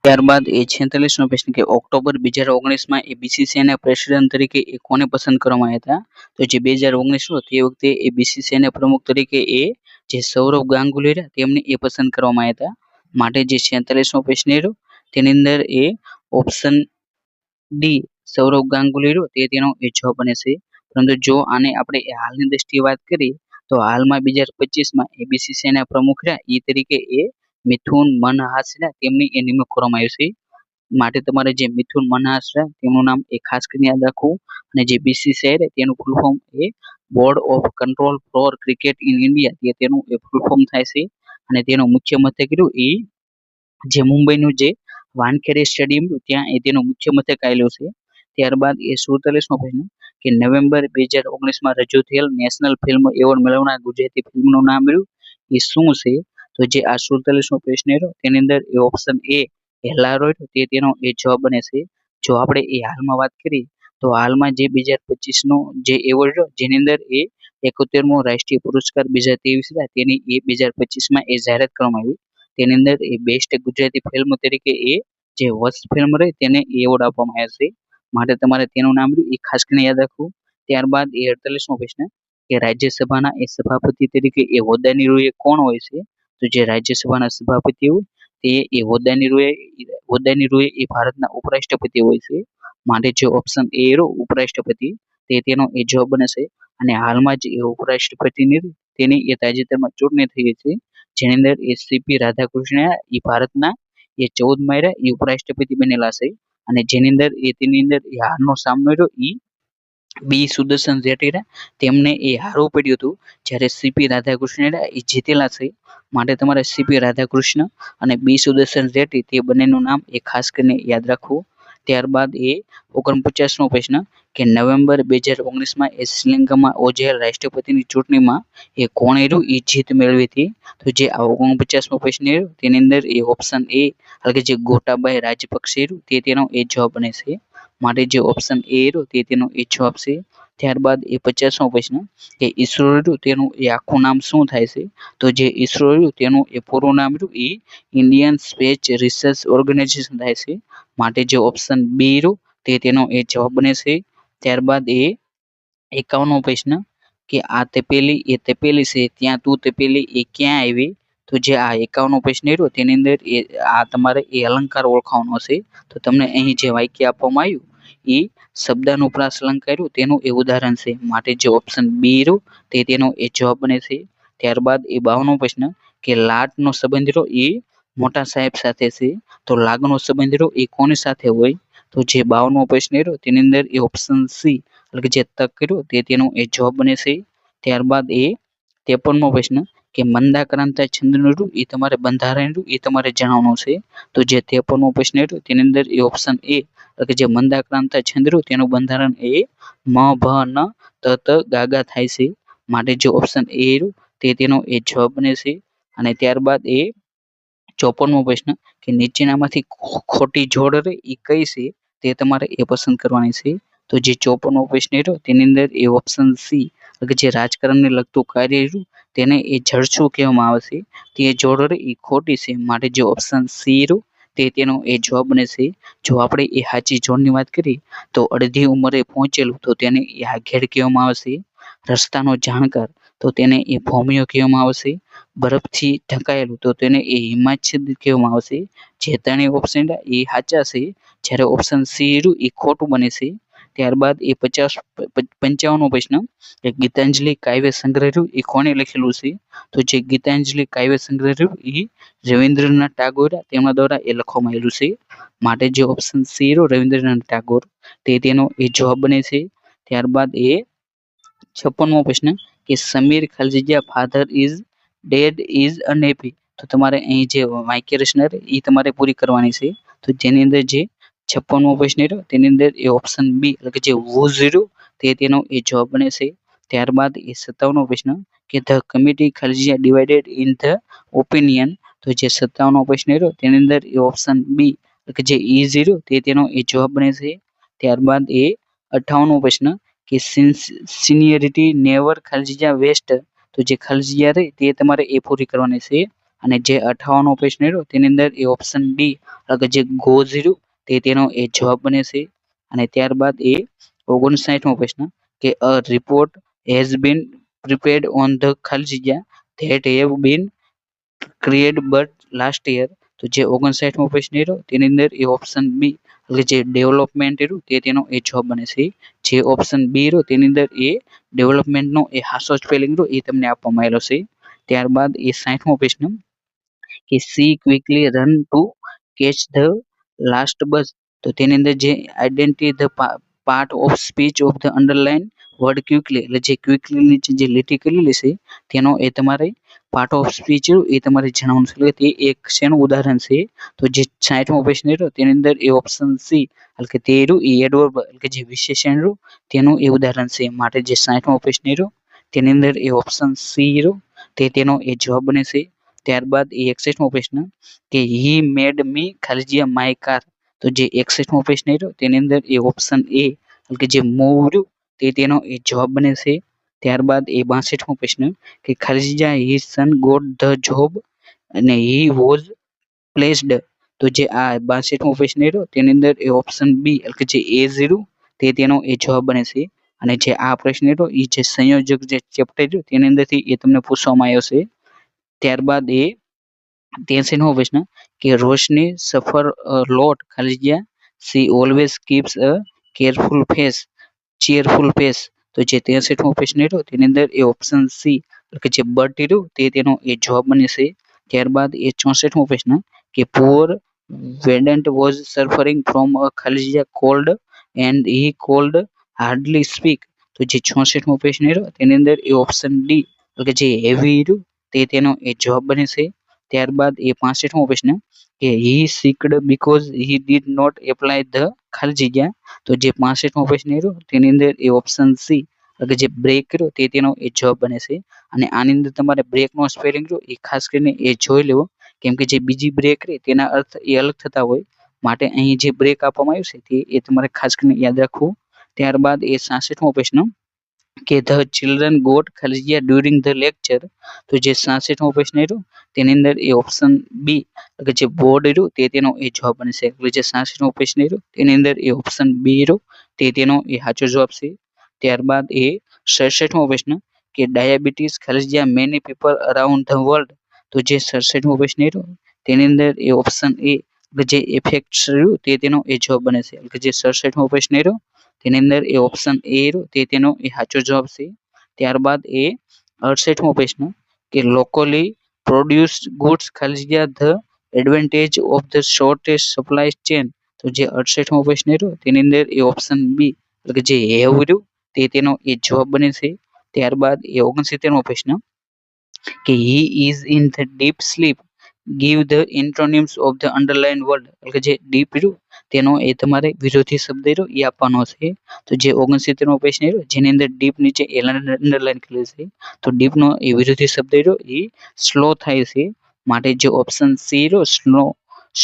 ત્યારબાદ એ 46મો પ્રશ્ન કે ઓક્ટોબર 2019માં એ BCCIના પ્રેસિડેન્ટ તરીકે એ કોને પસંદ કરવામાં આવ્યા હતા? તો જે 2019 તે વખતે એ BCCIના પ્રમુખ તરીકે એ જે સૌરવ ગાંગુલી તેમને એ પસંદ કરવામાં આવ્યા હતા. માટે જે 46મો પ્રશ્ન રહ્યો તેની અંદર એ ઓપ્શન ડી સૌરવ ગાંગુલી રહ્યો તે તેનો એ જવાબ બને છે. પરંતુ જો આને આપણે હાલની દ્રષ્ટિએ વાત કરીએ તો હાલમાં 2025માં એ BCCIના પ્રમુખ એ તરીકે એ મિથુન મનહાસ તેમની એ નિમણૂક કરવામાં આવી છે. માટે તમારે જે મિથુન મનહાસ તેમનું નામ એ ખાસ કરીને યાદ રાખવું. અને જે BCCI તેનું ફૂલ ફોર્મ એ board of control for cricket in India તેનું એ ફૂલ ફોર્મ થાય છે. અને તેનું મુખ્ય મથક રહ્યું એ જે મુંબઈનું જે વાનખેડે સ્ટેડિયમ ત્યાં એ તેનું મુખ્ય મથક આવેલું છે. ત્યારબાદ એ 47મો પ્રશ્ન કે નવેમ્બર 2019માં રજૂ થયેલ નેશનલ ફિલ્મ એવોર્ડ મેળવનાર ગુજરાતી ફિલ્મનું નામ રહ્યું એ શું છે? તો જે આ 47મો પ્રશ્ન રહ્યો તેની અંદર એ ઓપ્શન એ હેલ્લારો તે તેનો એ જવાબ બને છે. જો આપણે એ હાલમાં વાત કરીએ તો હાલમાં જે 2025નો જે એવોર્ડ રહ્યો જેની અંદર એ 71મો રાષ્ટ્રીય પુરસ્કાર 2023 તેની એ 2025માં એ જાહેરાત કરવામાં આવી. તેની અંદર એ બેસ્ટ ગુજરાતી ફિલ્મ તરીકે એ જે વર્ષ ફિલ્મ રહી તેને એવોર્ડ આપવામાં આવ્યો છે. માટે તમારે તેનું નામ રહ્યું એ ખાસ કરીને યાદ રાખવું. ત્યારબાદ એ 48મો પ્રશ્ન કે રાજ્યસભાના એ સભાપતિ તરીકે એ હોદ્દાની રૂએ કોણ હોય છે? તો જે રાજ્યસભાના સભાપતિ હોય તે એ હોદ્દાની રૂએ એ ભારતના ઉપરાષ્ટ્રપતિ હોય છે. માટે જે ઓપ્શન એ રહ્યો ઉપરાષ્ટ્રપતિ તે તેનો એ જવાબ બને છે. અને હાલમાં જ એ ઉપરાષ્ટ્રપતિની તેની એ તાજેતરમાં ચૂંટણી થઈ છે જેની અંદર એ CP રાધાકૃષ્ણ એ ભારતના એ 14મા એ ઉપરાષ્ટ્રપતિ બનેલા છે. અને જેની અંદર તેની અંદર એ હારનો સામનો રહ્યો એ બી સુદર્શન રેડ્ડી તેમને એ હારવું પડ્યું હતું. જ્યારે CP રાધાકૃષ્ણ એ જીતેલા છે. માટે તમારે CP રાધાકૃષ્ણ અને બી સુદર્શન રેડ્ડી તે બંનેનું નામ એ ખાસ કરીને યાદ રાખવું. ત્યારબાદ એ 49મો પ્રશ્ન કે નવેમ્બર 2019માં એ શ્રીલંકામાં યોજાયેલ રાષ્ટ્રપતિની ચૂંટણીમાં એ કોણે એ જીત મેળવી હતી? તો જે આ 49મો પ્રશ્ન તેની અંદર એ ઓપ્શન એ એટલે કે જે ગોટાબાય રાજપક્ષે તે તેનો એ જવાબ બને છે. માટે જે ઓપ્શન એ રહ્યો તે તેનો એ જવાબ છે. ત્યારબાદ એ 50મો પ્રશ્ન કે ઈસરો રહ્યું તેનું એ આખું નામ શું થાય છે? તો જે ઈસરો રહ્યું તેનું એ પૂરું નામ રહ્યું એ ઇન્ડિયન સ્પેસ રિસર્ચ ઓર્ગેનાઇઝેશન થાય છે. માટે જે ઓપ્શન બી રહ્યું તે તેનો એ જવાબ બને છે. ત્યારબાદ એ 51મો પ્રશ્ન કે આ તપેલી એ તપેલી છે ત્યાં તું તપેલી એ ક્યાં આવી? તો જે આ 51મો પ્રશ્ન રહ્યો તેની અંદર એ આ તમારે એ અલંકાર ઓળખાવાનો છે. તો તમને અહીં જે વાક્ય આપવામાં આવ્યું એ શબ્દાનુપ્રાસ અલંકાર રહ્યું તેનું એ ઉદાહરણ છે. માટે જે ઓપ્શન બી રહ્યું તે તેનો એ જવાબ બને છે. ત્યારબાદ એ 52મો પ્રશ્ન કે લાટનો સંબંધ રહ્યો એ મોટા સાહેબ સાથે છે. તો લાગનો સંબંધ રહ્યો એ કોની સાથે હોય? તો જે 52મો પ્રશ્ન રહ્યો તેની અંદર એ ઓપ્શન સી એટલે કે જે તક રહ્યો તે તેનો એ જવાબ બને છે. ત્યારબાદ એ 53મો પ્રશ્ન કે મંદાક્રાંતા છંદનું રૂપ એ તમારે બંધારણ રહ્યું એ તમારે જણાવવાનું છે. તો જે 53મો પ્રશ્ન રહ્યો તેની અંદર એ ઓપ્શન એ એટલે કે જે મંદાક્રાંતા છંદ રહ્યું તેનું બંધારણ એ મ ભ ન ત ત ગા ગા થાય છે. માટે જે ઓપ્શન એ રહ્યું તે તેનો એ જવાબ બને છે. અને ત્યારબાદ એ 54મો પ્રશ્ન કે નીચેનામાંથી ખોટી જોડ રહી એ કઈ છે તે તમારે એ પસંદ કરવાની છે. તો જે 54મો પ્રશ્ન રહ્યો તેની અંદર એ ઓપ્શન સી એટલે કે જે રાજકારણને લગતું કાર્ય રહ્યું તેને એ જળછું કહેવામાં આવે છે. તે જોડ રહી એ ખોટી છે. માટે જે ઓપ્શન સી રહ્યું તે તેનો એ જવાબ બને છે. જો આપણે એ સાચી જોડની વાત કરીએ તો અડધી ઉંમરે પહોંચેલું તો તેને એ આઘેડ કહેવામાં આવે છે. રસ્તાનો જાણકાર તો તેને એ ભોમિયો કહેવામાં આવશે. બરફથી ઢંકાયેલું તો તેને એ હિમાચ્છદ કહેવામાં આવશે. જે ત્રણેય ઓપ્શન એ સાચા છે. જ્યારે ઓપ્શન સી રહ્યું એ ખોટું બને છે. ત્યારબાદ એ 55મો પ્રશ્ન કે ગીતાંજલિ કાવ્ય સંગ્રહ રહ્યું એ કોણે લખેલું છે? તો જે ગીતાંજલિ કાવ્ય સંગ્રહ રહ્યું એ રવિન્દ્રનાથ ટાગોર તેમના દ્વારા એ લખવામાં આવેલું છે. માટે જે ઓપ્શન સી રહ્યો રવિન્દ્રનાથ ટાગોર તે તેનો એ જવાબ બને છે. ત્યારબાદ એ 56મો પ્રશ્ન કે સમીર ખાલજીયા father is dead is unhappy. તો તમારે અહીં જે વાક્ય રચના એ તમારે પૂરી કરવાની છે. તો જેની અંદર જે 56મો પ્રશ્ન રહ્યો તેની અંદર એ ઓપ્શન બી એટલે કે જે વોઝ રહ્યું તે તેનો એ જવાબ બને છે. ત્યારબાદ એ 57મો પ્રશ્ન કે ધ કમિટી ખાલજીયા ડિવાઇડેડ ઇન ધ ઓપિનિયન. તો જે 57મો પ્રશ્ન રહ્યો તેની અંદર એ ઓપ્શન બી એટલે કે જે ઇઝ રહ્યું તે તેનો એ જવાબ બને છે. ત્યારબાદ એ 58મો પ્રશ્ન કે સિનિયરિટી નેવર ખાલજીયા વેસ્ટ. તો જે ખાલજીયા રહી તે તમારે એ પૂરી કરવાની છે. અને જે 58મો પ્રશ્ન રહ્યો તેની અંદર એ ઓપ્શન ડી એટલે કે જે ગોઝ રહ્યું તે તેનો એ જવાબ બને છે. અને ત્યારબાદ એ 59મો પ્રશ્ન કે a report has been prepared on the ખાલજીયા that have been create but last year. તો જે 59મો પ્રશ્ન રહ્યો તેની અંદર એ ઓપ્શન બી એટલે જે ડેવલપમેન્ટ રહ્યું તે તેનો એ જવાબ બને છે. જે ઓપ્શન બી રહ્યો તેની અંદર એ ડેવલપમેન્ટનો એ હાસો સ્પેલિંગ રહ્યો એ તમને આપવામાં આવેલો છે. ત્યારબાદ એ 60મો પ્રશ્ન કે see quickly run to catch the last bus. તો તેની અંદર જે identity the part of speech of the underline word quickly એટલે જે ક્વિકલી નીચે જે લીટી કરેલી છે તેનો એ તમારે પાર્ટ ઓફ સ્પીચ એ તમારે જણાવવાનું છે. એટલે તે એક શેનું ઉદાહરણ છે? તો જે 60મો પ્રશ્ન રહ્યો તેની અંદર એ ઓપ્શન સી એટલે કે તે રહ્યું એ એડવર્બ એટલે કે જે વિશેષણ રહ્યું તેનું એ ઉદાહરણ છે. માટે જે 60મો પ્રશ્ન રહ્યો તેની અંદર એ ઓપ્શન સી રહ્યો તે તેનો એ જવાબ બને છે. ત્યારબાદ એ 61મો પ્રશ્ન કે હી મેડ મી ખાલજીયા માય કાર. તો જે 61મો પ્રશ્ન રહ્યો તેની અંદર એ ઓપ્શન એ એટલે કે જે મૂવ રહ્યું તે તેનો એ જવાબ બને છે. ત્યારબાદ એ 62મો પ્રશ્ન કે ખાલજીયા હી સન ગોટ ધ જોબ અને હી વોઝ પ્લેસ્ડ. તો જે આ 62મો પ્રશ્ન રહ્યો તેની અંદર એ ઓપ્શન બી એટલે કે જે એ રહ્યું તે તેનો એ જવાબ બને છે. અને જે આ પ્રશ્ન રહ્યો એ જે સંયોજક જે ચેપ્ટર રહ્યું તેની અંદરથી એ તમને પૂછવામાં આવ્યો છે. ત્યારબાદ એ 83મો પ્રશ્ન કે રોશની સફર લોટ ખાલજીયા સી ઓલવેઝ કીપ્સ અ કેરફુલ ફેસ ચીયરફુલ ફેસ. તો જે 63મો પ્રશ્ન રહ્યો તેની અંદર એ ઓપ્શન સી એટલે કે જે બટ રહ્યું તે તેનો એ જવાબ બને છે. ત્યારબાદ એ 64મો પ્રશ્ન કે poor Vedant was suffering from a ખાલજીયા cold and he could hardly speak. તો જે 64મો પ્રશ્ન રહ્યો તેની અંદર એ ઓપ્શન ડી એટલે કે જે હેવી રહ્યું તે તેનો એ જવાબ બને છે. ત્યારબાદ એ 65મો પ્રશ્ન કે he sicked because he did not apply the ખાલજીયા. તો જે 65મો પ્રશ્ન રહ્યો તેની અંદર એ ઓપ્શન સી એટલે કે જે બ્રેક રહ્યો તે તેનો એ જવાબ બને છે. અને આની અંદર તમારે બ્રેકનો સ્પેલિંગ રહ્યો એ ખાસ કરીને એ જોઈ લેવો કેમ કે જે બીજી બ્રેક રહી તેના અર્થ એ અલગ થતા હોય. માટે અહીં જે બ્રેક આપવામાં આવ્યું છે એ તમારે ખાસ કરીને યાદ રાખવું. ત્યારબાદ એ 66મો પ્રશ્ન કે ધ ચિલ્ડ્રન ગોટ ખાલી જગ્યા ડ્યુરિંગ ધ લેક્ચર. તો જે 66મો પ્રશ્ન રહ્યો તેની અંદર એ ઓપ્શન બી એટલે કે જે બોર્ડ રહ્યું તેનો એ જવાબ બનશે. એટલે જે 66મો પ્રશ્ન રહ્યો તેની અંદર એ ઓપ્શન બી રહ્યો તેનો એ સાચો જવાબ છે. ત્યારબાદ એ 67મો પ્રશ્ન કે ડાયાબિટીસ ખાલી જગ્યા many people around the world. તો જે 67મો પ્રશ્ન રહ્યો તેની અંદર એ ઓપ્શન એ જે ઇફેક્ટ્સ રહ્યું તેનો એ જવાબ બને છે. એટલે જે 67મો પ્રશ્ન રહ્યો તેની અંદર એ ઓપ્શન એ રહ્યો તેનો એ સાચો જવાબ છે. ત્યારબાદ એ 68મો પ્રશ્ન કે લોકલી પ્રોડ્યુસ્ડ ગુડ્સ ખાલી જગ્યા the advantage of the shortest supply chain. તો જે 68મો પ્રશ્ન રહ્યો તેની અંદર એ ઓપ્શન બી એટલે કે જે હેવ રહ્યું તેનો એ જવાબ બને છે. ત્યારબાદ એ 69મો પ્રશ્ન કે he is in the deep sleep give the antonyms of the underline word. એટલે જે ડીપ રહ્યું તેનો એ તમારે વિરોધી શબ્દ રહ્યો એ આપવાનો છે. તો જે 69મો પ્રશ્ન રહ્યો જેની અંદર ડીપ નીચે અંડરલાઇન કરેલું છે તો ડીપનો એ વિરોધી શબ્દ રહ્યો એ સ્લો થાય છે માટે જે ઓપ્શન સી રહ્યો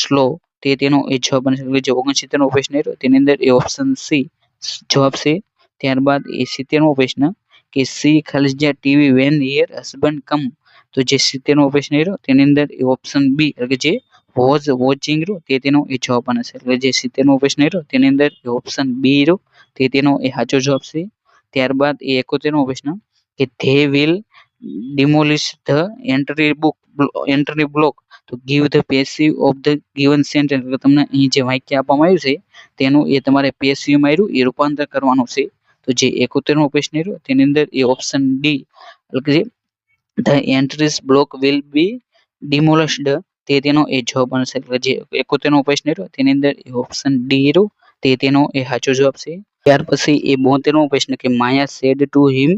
સ્લો તેનો એ જવાબ બનશે. એટલે જે 69મો પ્રશ્ન રહ્યો તેની અંદર એ ઓપ્શન સી જવાબ છે. ત્યારબાદ એ 70મો પ્રશ્ન કે સી ખાલી જગ્યા ટીવી વેન હિયર હસબન્ડ કમ. તો જે 70મો પ્રશ્ન રહ્યો તેની અંદર એ ઓપ્શન બી એટલે કે જે વોઝ વોચિંગ રહ્યો તેનો એ જવાબ બનશે. એટલે જે 70મો પ્રશ્ન રહ્યો તેની અંદર એ ઓપ્શન બી રહ્યો તેનો એ સાચો જવાબ છે. ત્યારબાદ એ 71મો પ્રશ્ન કે they will demolish the entry block તો give the passive of the given sentence. એટલે તમને અહીં જે વાક્ય આપવામાં આવ્યું છે તેનું એ તમારે પેસિવમાં આવ્યું એ રૂપાંતર કરવાનું છે. તો જે 71મો પ્રશ્ન રહ્યો તેની અંદર એ ઓપ્શન ડી એટલે કે the entries block will be demolished તેનો એ જવાબ બનશે. એટલે જે 71મો પ્રશ્ન રહ્યો તેની અંદર એ ઓપ્શન ડી રહ્યો તેનો એ સાચો જવાબ છે. ત્યાર પછી એ 72મો પ્રશ્ન કે Maya said to him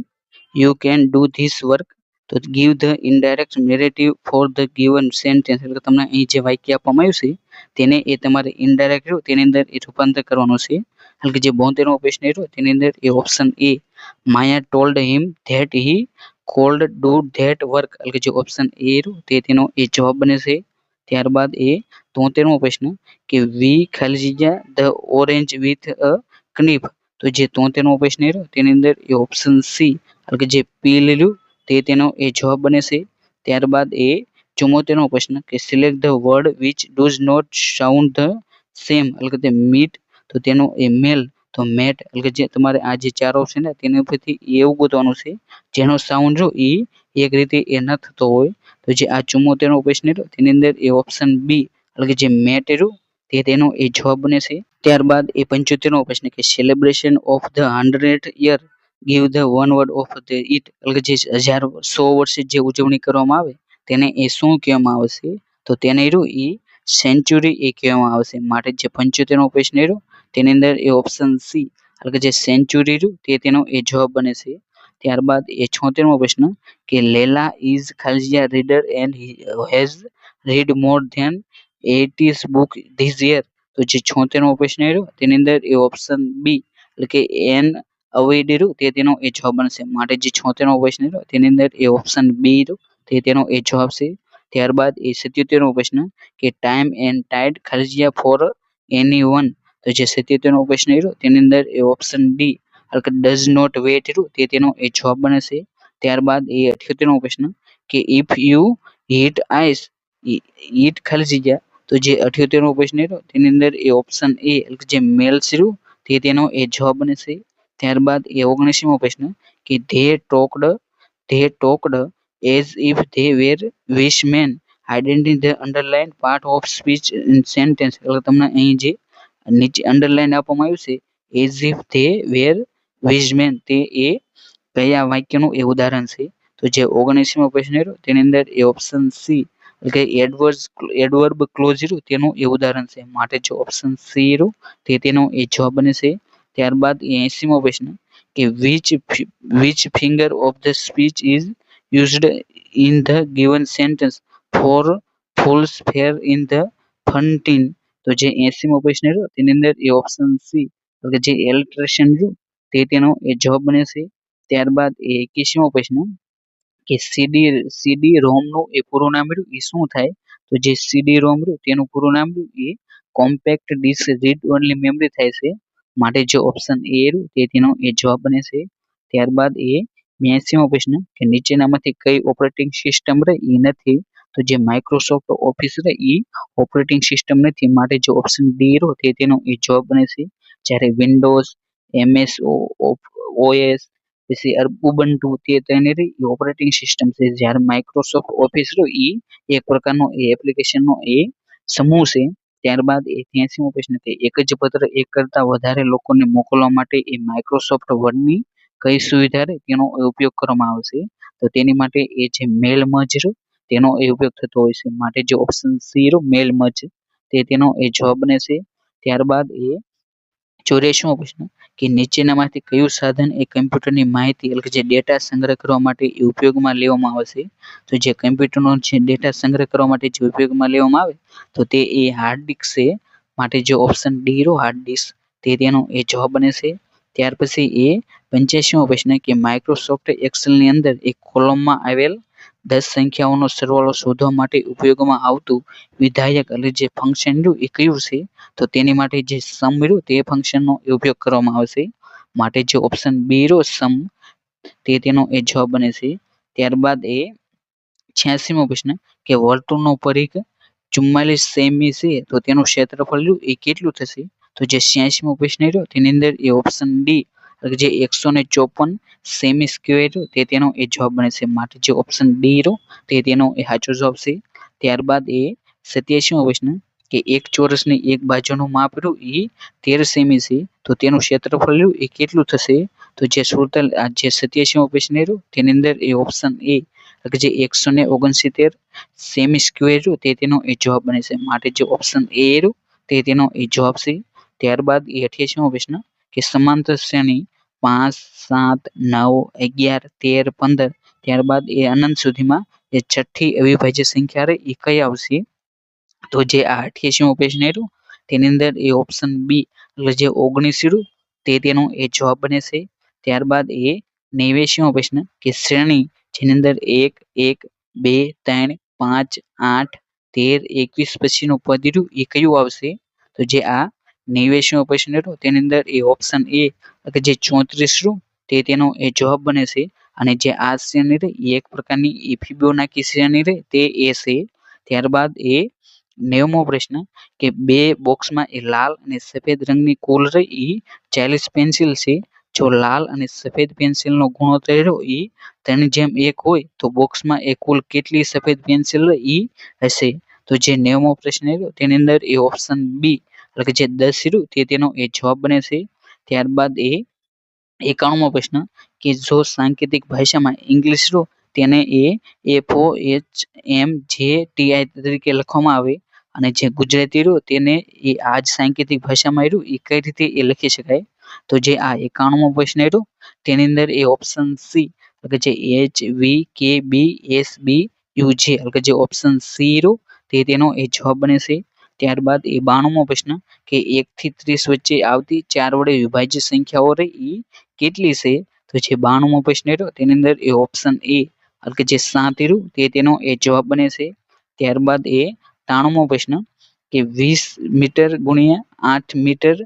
you can do this work તો give the indirect narrative for the given sentence. એટલે તમને અહીં જે વાક્ય આપવામાં આવ્યું છે તેને એ તમારે ઇનડાયરેક્ટ રહ્યું તેની અંદર એ રૂપાંતર કરવાનું છે. એટલે કે જે 72મો પ્રશ્ન રહ્યો તેની અંદર એ option A Maya told him that he could do that work એટલે કે જે ઓપ્શન એ રહ્યું તેનો એ જવાબ બને છે. ત્યારબાદ એ 73મો પ્રશ્ન કે વી ખાલી જગ્યા ધ ઓરેન્જ વિથ અ કનીફ. તો જે 73મો પ્રશ્ન રહ્યો તેની અંદર એ ઓપ્શન સી એટલે કે જે પી લીલું તેનો એ જવાબ બને છે. ત્યારબાદ એ 74મો પ્રશ્ન કે select the word which does not sound the same એટલે કે મીટ તો તેનો એ મેલ તો મેટ એટલે કે જે તમારે આ જે ચાર ઓપ્શન છે તેની ઉપરથી એવું ગોતવાનું છે જેનો સાઉન્ડ જો એ એક રીતે એ ન થતો હોય. તો જે આ 74મો પ્રશ્ન રહ્યો તેની અંદર એ ઓપ્શન બી એટલે કે જે મેટ રહ્યું તેનો એ જવાબ બને છે. ત્યારબાદ એ 75મો પ્રશ્ન કે celebration of the 100th year give the one word of the it એટલે કે જે 100 વર્ષે જે ઉજવણી કરવામાં આવે તેને એ શું કહેવામાં આવે છે તો તેને રહ્યું એ સેન્ચુરી એ કહેવામાં આવે છે. માટે જે 75મો પ્રશ્ન રહ્યો તેની અંદર એ ઓપ્શન સી એટલે કે જે સેન્ચુરી રહ્યું તેનો એ જવાબ બને છે. ત્યારબાદ એ 76મો પ્રશ્ન કે લેલા ઇઝ ખાલી જગ્યા reader and has read more than 80 book this year. તો જે 76મો પ્રશ્ન રહ્યો તેની અંદર એ ઓપ્શન બી એટલે કે એન અવોઇડ રહ્યું તેનો એ જવાબ બનશે. માટે જે 76મો પ્રશ્ન રહ્યો તેની અંદર એ ઓપ્શન બી રહ્યું તેનો એ જવાબ છે. ત્યારબાદ એ 77મો પ્રશ્ન કે ટાઈમ એન્ડ ટાઈડ ખાલી જગ્યા ફોર એની વન. તો જે 77મો પ્રશ્ન રહ્યો તેની અંદર એ ઓપ્શન ડી એટલે કે ડઝ નોટ વેટ રહ્યું તેનો એ જવાબ બને છે. ત્યારબાદ એ 78મો પ્રશ્ન કે ઇફ યુ હિટ આઈસ ઈટ ખાલી જગ્યા તો જે 78મો પ્રશ્ન રહ્યો તેની અંદર એ ઓપ્શન એ એટલે કે જે મેલ્સ રહ્યું તેનો એ જવાબ બને છે. ત્યારબાદ એ 79મો પ્રશ્ન કે they talked as if they were wish men identity the underline part of speech in sentence. એટલે તમને અહીં જે નીચે અંડરલાઇન આપવામાં આવ્યું છે as if they were wish men તે એ કયા વાક્યનું એ ઉદાહરણ છે. તો જે 79મો પ્રશ્ન રહ્યો તેની અંદર એ ઓપ્શન સી એટલે કે એડવર્બ ક્લોઝ રહ્યું તેનું એ ઉદાહરણ છે. માટે જે ઓપ્શન સી રહ્યું તેનો એ જવાબ બને છે. ત્યારબાદ 80મો પ્રશ્ન કે which finger of the speech is used in the given sentence for fools fair in the fountain. તો જે 80મો પ્રશ્ન રહ્યો તેની અંદર એ ઓપ્શન સી એટલે કે જે એલ્ટ્રેશન રહ્યું તેનો એ જવાબ બને છે. ત્યારબાદ એ 81મો પ્રશ્ન કે સીડી રોમ નું એ પૂરું નામ રહ્યું એ શું થાય તો જે CD ROM રહ્યું તેનું પૂરું નામ રહ્યું એ compact disc read only memory થાય છે, માટે જે ઓપ્શન એ રહ્યું તે તેનો એ જવાબ બને છે. ત્યારબાદ 82મો પ્રશ્ન કે નીચેનામાંથી કઈ ઓપરેટિંગ સિસ્ટમ રહે એ નથી, તો જે માઇક્રોસોફ્ટ ઓફિસ રહે એ ઓપરેટિંગ સિસ્ટમ નથી, માટે જે ઓપ્શન ડી રહ્યો તે તેનો એ જવાબ બને છે. જ્યારે વિન્ડોઝ, MS OS, પછી ઉબુન્ટુ તે તેની ઓપરેટિંગ સિસ્ટમ છે, જ્યારે માઇક્રોસોફ્ટ ઓફિસ રહ્યો એ એક પ્રકારનો એપ્લિકેશનનો એ સમૂહ છે. ત્યારબાદ 83મો પ્રશ્ન કે એક જ પત્ર એક કરતા વધારે લોકોને મોકલવા માટે એ માઇક્રોસોફ્ટ વર્ડની કઈ સુવિધા રહે તેનો ઉપયોગ કરવામાં આવશે, તો તેની માટે એ જે મેલ મર્જ તેનો એ ઉપયોગ થતો હોય છે, માટે જે ઓપ્શન સી મેલ મર્જ તે તેનો એ જવાબ બને છે. ત્યારબાદ 84મો પ્રશ્ન કે નીચેનામાંથી કયું સાધન એ કમ્પ્યુટરની માહિતી એટલે કે જે ડેટા સંગ્રહ કરવા માટે એ ઉપયોગમાં લેવામાં આવે છે, તો જે કમ્પ્યુટરનો જે ડેટા સંગ્રહ કરવા માટે જે ઉપયોગમાં લેવામાં આવે તો તે એ હાર્ડ ડિસ્ક છે, માટે જે ઓપ્શન ડી હાર્ડ ડિસ્ક તે તેનો એ જવાબ બને છે. ત્યાર પછી 85મો પ્રશ્ન કે માઇક્રોસોફ્ટ એક્સેલની અંદર એક કોલમમાં આવેલ 10 સંખ્યાઓનો સરવાળો શોધવા માટે ઉપયોગમાં આવતું વિધાયક એટલે જે ફંક્શન રહ્યું એ કયું છે, તો તેની માટે જે સમ રહ્યું તે ફંક્શનનો ઉપયોગ કરવામાં આવશે, માટે જે ઓપ્શન બી રહ્યો સમ તે તેનો એ જવાબ બને છે. ત્યારબાદ 86મો પ્રશ્ન કે વર્તુળનો પરિઘ 44 સેમી છે, તો તેનું ક્ષેત્રફળ રહ્યું એ કેટલું થશે, તો જે 86મો પ્રશ્ન રહ્યો તેની અંદર એ ઓપ્શન ડી જે 154 સેમી સ્ક્વેર તે તેનો એ જવાબ બને છે, માટે જે ઓપ્શન ડી રહ્યો તે તેનો એ સાચો જવાબ છે. ત્યારબાદ 87મો પ્રશ્ન કે એક ચોરસની એક બાજુનું માપ રહ્યું એ 13 સેમી છે, તો તેનું ક્ષેત્રફળ રહ્યું એ કેટલું થશે, તો જે 87મો પ્રશ્ન રહ્યો તેની અંદર એ ઓપ્શન એ જે 169 સેમી સ્ક્વેર રહ્યું તે તેનો એ જવાબ બને છે, માટે જે ઓપ્શન એ રહ્યું તે તેનો એ જવાબ છે. ત્યારબાદ 88મો પ્રશ્ન કે સમાંતર શ્રેણી 5, 7, 9, 11, 13, 15 ત્યારબાદ અનંત સુધીમાં જે છઠ્ઠી અવિભાજ્ય સંખ્યા રહે એ કઈ આવશે, તો જે 88મો પ્રશ્ન રહ્યું તેની અંદર એ ઓપ્શન બી એટલે જે 19 રહ્યું તે તેનો એ જવાબ બને છે. ત્યારબાદ 89મો પ્રશ્ન કે શ્રેણી જેની અંદર 1, 1, 2, 3, 5, 8, 13, 21 પછીનું પદ રહ્યું એ કયું આવશે, તો જે 89મો પ્રશ્ન રહ્યો તેની અંદર એ ઓપ્શન એ એટલે જે 34 રહ્યું તે તેનો એ જવાબ બને છે, અને જે આ શ્રેણી રહે એ એક પ્રકારની ફિબોનાકી શ્રેણી રહે તે એ છે. ત્યારબાદ 90મો પ્રશ્ન કે બે બોક્સમાં એ લાલ અને સફેદ રંગની કુલ રહી એ 40 પેન્સિલ છે, જો લાલ અને સફેદ પેન્સિલનો ગુણોત્તર રહ્યો એ 3:1 હોય તો બોક્સમાં એ કુલ કેટલી સફેદ પેન્સિલ રહી એ હશે, તો જે 90મો પ્રશ્ન રહ્યો તેની અંદર એ ઓપ્શન બી એટલે કે જે 10 રહ્યું તે તેનો એ જવાબ બને છે. ત્યારબાદ 91મો પ્રશ્ન કે જો સાંકેતિક ભાષામાં ઇંગ્લિશ રહ્યું તેને FOHMJTI તરીકે લખવામાં આવે અને જે ગુજરાતી રહ્યું તેને એ આ જ સાંકેતિક ભાષામાં રહ્યું એ કઈ રીતે એ લખી શકાય, તો જે 91મો પ્રશ્ન રહ્યો તેની અંદર એ ઓપ્શન સી એટલે કે જે HVKBSBUJ એટલે કે જે ઓપ્શન સી રહ્યું તે તેનો એ જવાબ બને છે. ત્યારબાદ 92મો પ્રશ્ન કે 1 થી 30 વચ્ચે આવતી 4 વડે વિભાજ્ય સંખ્યાઓ રહી એ કેટલી છે, તો જે 92મો પ્રશ્ન રહ્યો તેની અંદર એ ઓપ્શન એ એટલે કે જે 7 રહ્યું તે તેનો એ જવાબ બને છે. ત્યારબાદ 93મો પ્રશ્ન કે 20 મીટર ગુણ્યા 8 મીટર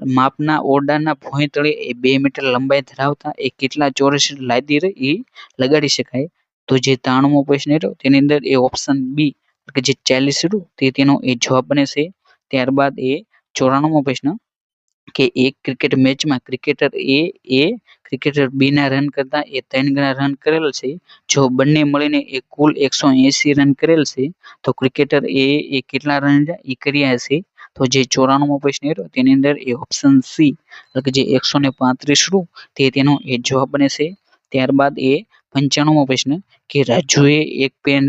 માપના ઓરડાના ભોંય તળે એ 2 મીટર લંબાઈ ધરાવતા એ કેટલા ચોરસ લાદી એ લગાડી શકાય, તો જે 93મો પ્રશ્ન રહ્યો તેની અંદર એ ઓપ્શન બી કે જે 40 રહ્યું તે તેનો એ જવાબ બને છે. ત્યારબાદ 94મો પ્રશ્ન કે એક ક્રિકેટ મેચમાં ક્રિકેટર એ ક્રિકેટર બી ના રન કરતા એ 3 ગણા રન કરેલ છે, જો બંને મળીને એ કુલ 180 રન કરેલ છે તો ક્રિકેટર એ કેટલા રન એ કર્યા હશે, તો જે 94મો પ્રશ્ન રહ્યો તેની અંદર એ ઓપ્શન સી એટલે કે જે 135 રહ્યું તે તેનો એ જવાબ બને છે. ત્યારબાદ 95મો પ્રશ્ન કે રાજુએ એક પેન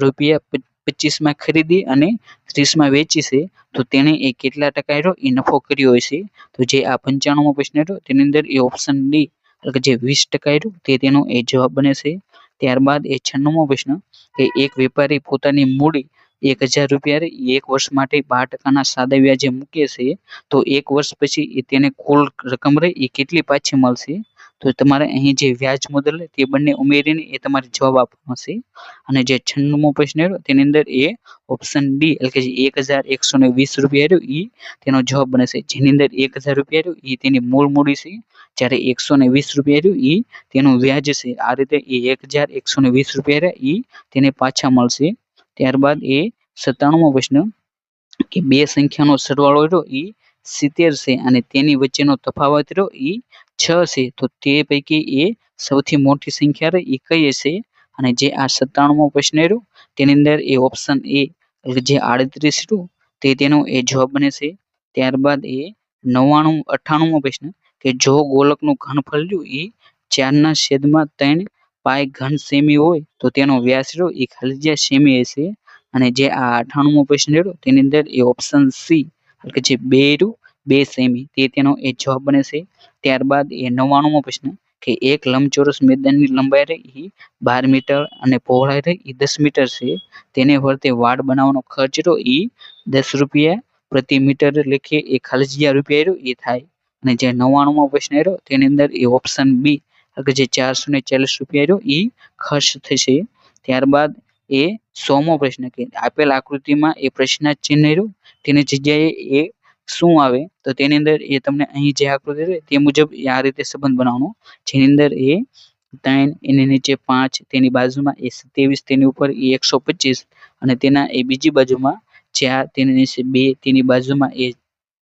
₹25 ખરીદી અને 30 વેચી છે, તો તેણે એ કેટલા ટકા એ નફો કર્યો હશે, તો જે 95મો પ્રશ્ન રહ્યો તેની અંદર એ ઓપ્શન ડી એટલે કે જે 20% તે તેનો એ જવાબ બને છે. ત્યારબાદ 96મો પ્રશ્ન કે એક વેપારી પોતાની મૂડી ₹1000 એક વર્ષ માટે 12% સાદા વ્યાજે મૂકે છે, તો એક વર્ષ પછી તેને કુલ રકમ રહી એ કેટલી પાછી મળશે, તો તમારે અહીં જે વ્યાજ મુદ્દલ તે બંને ઉમેરીને એ તમારે જવાબ આપવાનો છે. અને જે 96મો પ્રશ્ન રહ્યો તેની અંદર એ ઓપ્શન ડી એટલે કે જે 1120 રૂપિયા રહ્યો એ તેનો જવાબ બને છે. જેની અંદર 1000 રૂપિયા રહ્યો એ તેની મૂળ મૂડી છે, જ્યારે 120 રૂપિયા રહ્યું એ તેનું વ્યાજ છે. આ રીતે એ 1120 રૂપિયા રહ્યા એ તેને પાછા મળશે. ત્યારબાદ એ 97મો પ્રશ્ન કે બે સંખ્યાનો સરવાળો રહ્યો એ 70 છે અને તેની વચ્ચેનો તફાવત રહ્યો એ 6 છે. તો તે પૈકી એ સૌથી મોટી સંખ્યા રહી એ કઈ હશે? અને જે આ 97મો પ્રશ્ન રહ્યો તેની અંદર એ ઓપ્શન એ એટલે જે 38 રહ્યું તે તેનો એ જવાબ બને છે. ત્યારબાદ એ 98મો પ્રશ્ન કે જો ગોલકનું ઘનફળ રહ્યું એ 4/3 પાઈ ઘન સેમી હોય તો તેનો વ્યાસ રહ્યો એ ખાલી જગ્યા સેમી હશે. અને જે આ 98મો પ્રશ્ન રહ્યો તેની અંદર એ ઓપ્શન સી એટલે કે જે 2 સેમી તે તેનો એ જવાબ બને છે. ત્યારબાદ એ 99મો પ્રશ્ન કે એક લંબચોરસ મેદાનની લંબાઈ રહી 12 મીટર અને પહોળાઈ રહી 10 મીટર છે. તેને ફરતે વાડ બનાવવાનો ખર્ચ રહ્યો એ 10 રૂપિયા પ્રતિ મીટર લેખે એ ખાલી જગ્યા રૂપિયા રહ્યો એ થાય. અને જે 99મો પ્રશ્ન રહ્યો તેની અંદર એ ઓપ્શન બી એટલે કે જે 440 રૂપિયા રહ્યો એ ખર્ચ થશે. ત્યારબાદ એ 100મો પ્રશ્ન કે આપેલ આકૃતિમાં એ પ્રશ્નાર્થ ચિહ્ન રહ્યું તેની જગ્યાએ એ શું આવે? તો તેની અંદર એ તમને અહીં જે આકૃતિ છે તે મુજબ આ રીતે સંબંધ બનાવવાનો, જેની અંદર એ 3 એની નીચે 5 તેની બાજુમાં એ 27 તેની ઉપર એ 125 અને તેના એ બીજી બાજુમાં 4 તેની નીચે 2 તેની બાજુમાં એ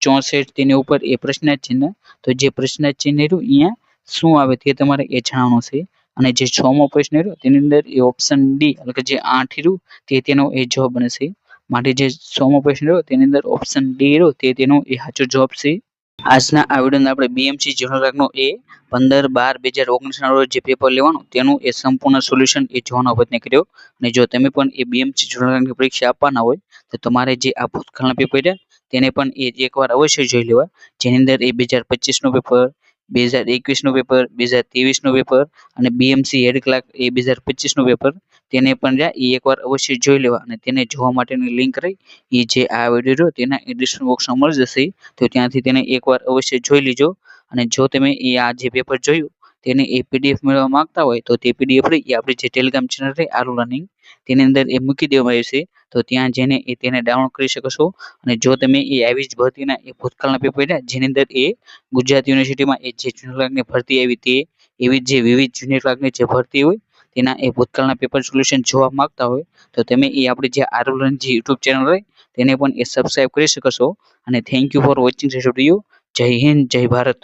64 તેની ઉપર એ પ્રશ્નાર્થ ચિહ્ન. તો જે પ્રશ્નાર્થ ચિહ્ન રહ્યું અહીંયા શું આવે તે તમારે એ જાણવાનું છે. અને જે 6મો પ્રશ્ન રહ્યો તેની અંદર એ ઓપ્શન ડી એટલે કે જે 8 રહ્યું તે તેનો એ જવાબ બને છે. માટે જે 100મો પ્રશ્ન રહ્યો તેની અંદર ઓપ્શન ડી રહ્યો તે તેનો એ સાચો જવાબ છે. આજના આ વિડીયોની આપણે બીએમસી જનરલ ક્લાર્કનો એ 15/12/2019 ના રોજ જે પેપર લેવાનું તેનું એ સંપૂર્ણ સોલ્યુશન એ જોવાનો પ્રયત્ન કર્યો. અને જો તમે પણ એ બીએમસી જનરલ ક્લાર્કની પરીક્ષા આપવાના હોય તો તમારે જે આ ભૂતકાળના પેપર છે તેને પણ એકવાર અવશ્ય જોઈ લેવા. જેની અંદર એ 2025નું પેપર, 2021નું પેપર, 2023નું પેપર અને બીએમસી હેડ ક્લાર્ક એ 2025નું પેપર તેને પણ એ એકવાર અવશ્ય જોઈ લેવા. અને તેને જોવા માટેની લિંક રહી એ જે આ વિડીયો તેના ડિસ્ક્રિપ્શન બોક્સમાં મળી જશે, તો ત્યાંથી તેને એકવાર અવશ્ય જોઈ લીજો. અને જો તમે એ આ જે પેપર જોયું તેને એ પીડીએફ મેળવવા માંગતા હોય તો તે પીડીએફ રહી એ આપણી જે ટેલિગ્રામ ચેનલ રહી આરુ લર્નિંગ તેની અંદર એ મૂકી દેવામાં આવી છે, તો ત્યાં જઈને તેને ડાઉનલોડ કરી શકો છો. અને જો તમે એ આવી જ ભરતીના એ ભૂતકાળના પેપર જેની અંદર એ ગુજરાત યુનિવર્સિટીમાં એ જે જુનિયર ક્લાર્કની ભરતી આવી તે એવી જે વિવિધ જુનિયર ક્લાર્કની જે ભરતી હોય તેના એ ભૂતકાળના પેપર સોલ્યુશન જોવા માંગતા હોય તો તમે એ આપણી જે આરુ લર્નિંગ જે યુટ્યુબ ચેનલ હોય તેને પણ એ સબસ્ક્રાઇબ કરી શકો છો. અને thank you for watching this video. જય હિન્દ, જય ભારત.